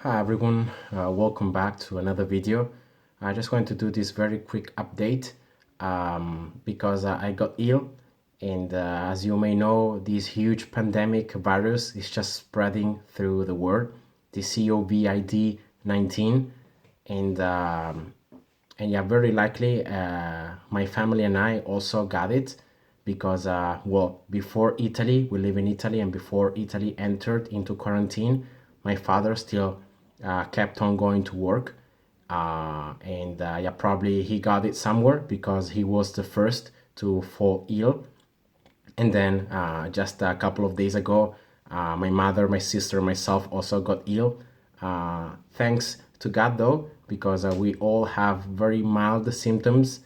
Hi everyone, welcome back to another video. I just want to do this very quick update because I got ill, and as you may know, this huge pandemic virus is just spreading through the world, the COVID-19, and yeah, very likely my family and I also got it because well, before Italy, we live in Italy, and before Italy entered into quarantine, my father still kept on going to work, and yeah, probably he got it somewhere because he was the first to fall ill. And then just a couple of days ago, my mother, my sister, myself also got ill. Thanks to God though, because we all have very mild symptoms,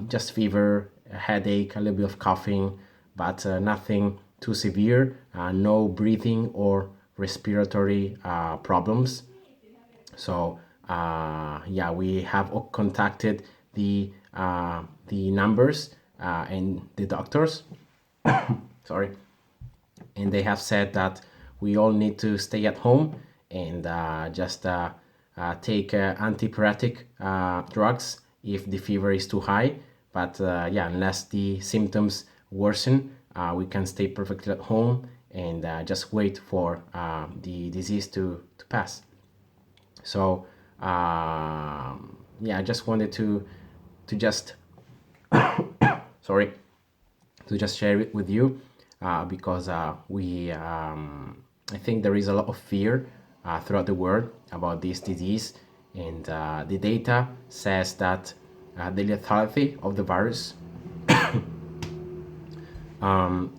just fever, a headache, a little bit of coughing, but nothing too severe, no breathing or respiratory problems. So yeah, we have contacted the numbers and the doctors. Sorry, and they have said that we all need to stay at home and just take antipyretic drugs if the fever is too high. But yeah, unless the symptoms worsen, we can stay perfectly at home and just wait for the disease to pass. So yeah, I just wanted to just sorry, to just share it with you because I think there is a lot of fear throughout the world about this disease, and the data says that the lethality of the virus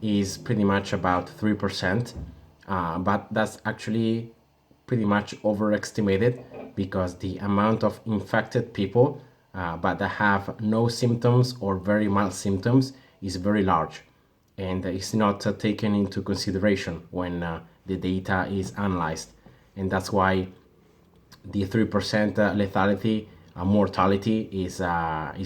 is pretty much about 3%, but that's actually pretty much overestimated because the amount of infected people but that have no symptoms or very mild symptoms is very large, and it's not taken into consideration when the data is analyzed, and that's why the 3% lethality mortality is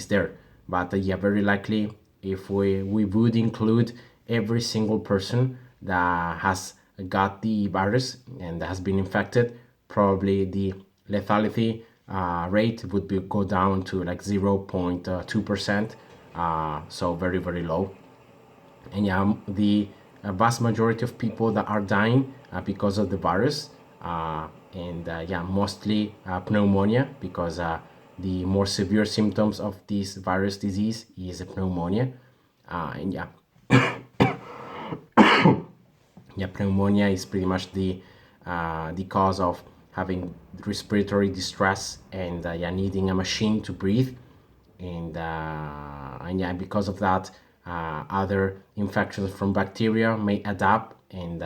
there. But yeah, very likely if we would include every single person that has got the virus and has been infected, probably the lethality rate would go down to like 0.2%, so very low. And yeah, the vast majority of people that are dying because of the virus, and yeah, mostly pneumonia, because the more severe symptoms of this virus disease is pneumonia. And yeah, yeah, pneumonia is pretty much the cause of having respiratory distress and yeah, needing a machine to breathe, and yeah, because of that, other infections from bacteria may adapt, and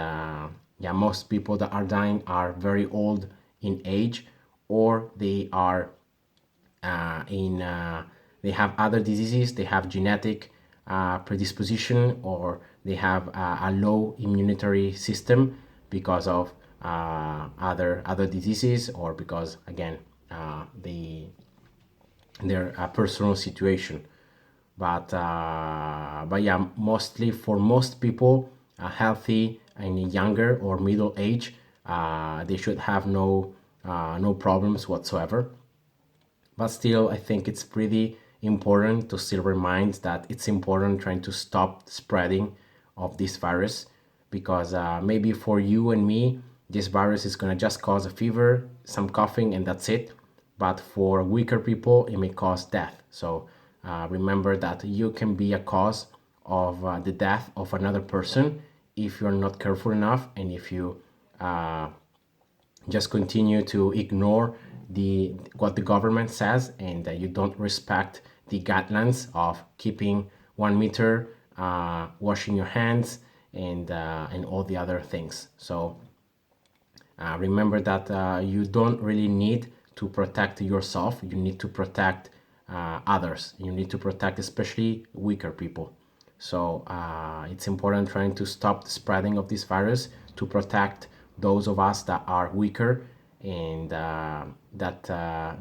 yeah, most people that are dying are very old in age, or they are in they have other diseases, they have genetic predisposition, or they have a low immunity system because of other diseases, or because again their personal situation. But yeah, mostly for most people healthy and younger or middle age, they should have no problems whatsoever. But still, I think it's pretty important to still remind that it's important trying to stop the spreading of this virus, because maybe for you and me, this virus is going to just cause a fever, some coughing, and that's it. But for weaker people, it may cause death. So remember that you can be a cause of the death of another person if you're not careful enough, and if you just continue to ignore what the government says, and you don't respect the guidelines of keeping 1 meter, washing your hands, and all the other things. So remember that you don't really need to protect yourself. You need to protect others. You need to protect especially weaker people. So it's important trying to stop the spreading of this virus, to protect those of us that are weaker and that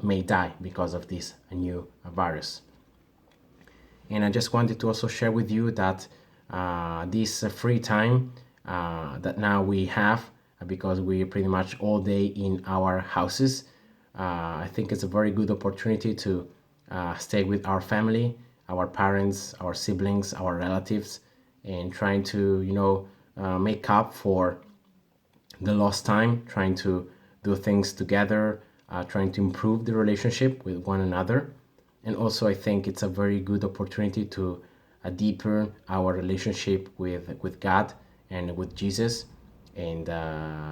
may die because of this new virus. And I just wanted to also share with you that this free time that now we have because we pretty much all day in our houses. I think it's a very good opportunity to stay with our family, our parents, our siblings, our relatives, and trying to, make up for the lost time, trying to do things together, trying to improve the relationship with one another. And also, I think it's a very good opportunity to deepen our relationship with God and with Jesus, and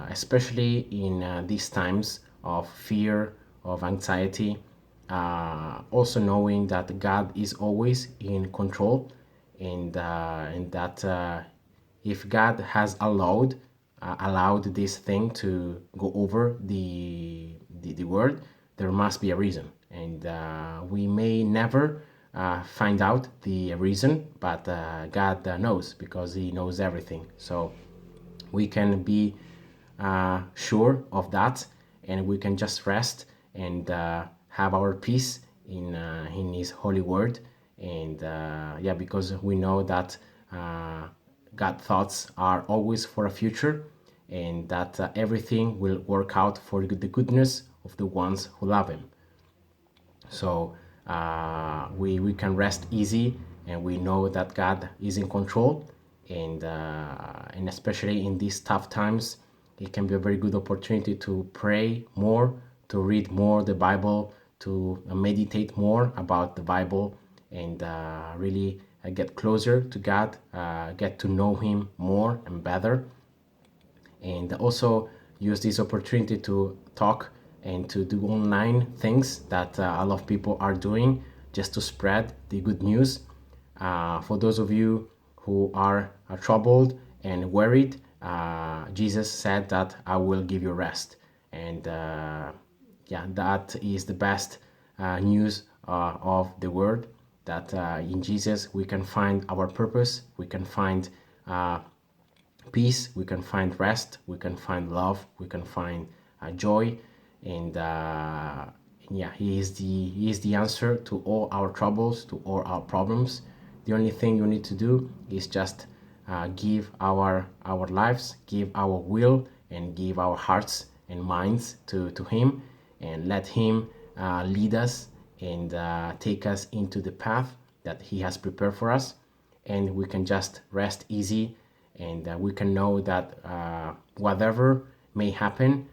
especially in these times of fear, of anxiety, also knowing that God is always in control, and that if God has allowed this thing to go over the world, there must be a reason, and we may never find out the reason, but God knows, because He knows everything. So we can be sure of that, and we can just rest and have our peace in His holy word. And yeah, because we know that God thoughts are always for a future, and that everything will work out for the goodness of the ones who love Him. So we can rest easy, and we know that God is in control, and especially in these tough times, it can be a very good opportunity to pray more, to read more the Bible, to meditate more about the Bible, and really get closer to God, get to know Him more and better, and also use this opportunity to talk and to do online things that a lot of people are doing, just to spread the good news. For those of you who are troubled and worried, Jesus said that I will give you rest. And yeah, that is the best news of the world, that in Jesus we can find our purpose, we can find peace, we can find rest, we can find love, we can find joy, and yeah, he is the answer to all our troubles, to all our problems. The only thing you need to do is just give our lives, give our will, and give our hearts and minds to Him, and let Him lead us and take us into the path that He has prepared for us, and we can just rest easy, and we can know that whatever may happen,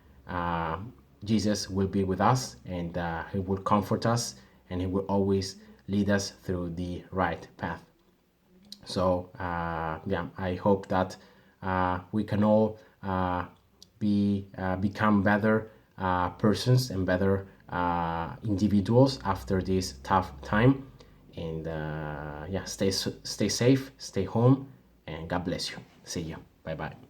Jesus will be with us, and He will comfort us, and He will always lead us through the right path. So yeah, I hope that we can all become better persons and better individuals after this tough time. And yeah, stay safe, stay home, and God bless you. See you. Bye bye.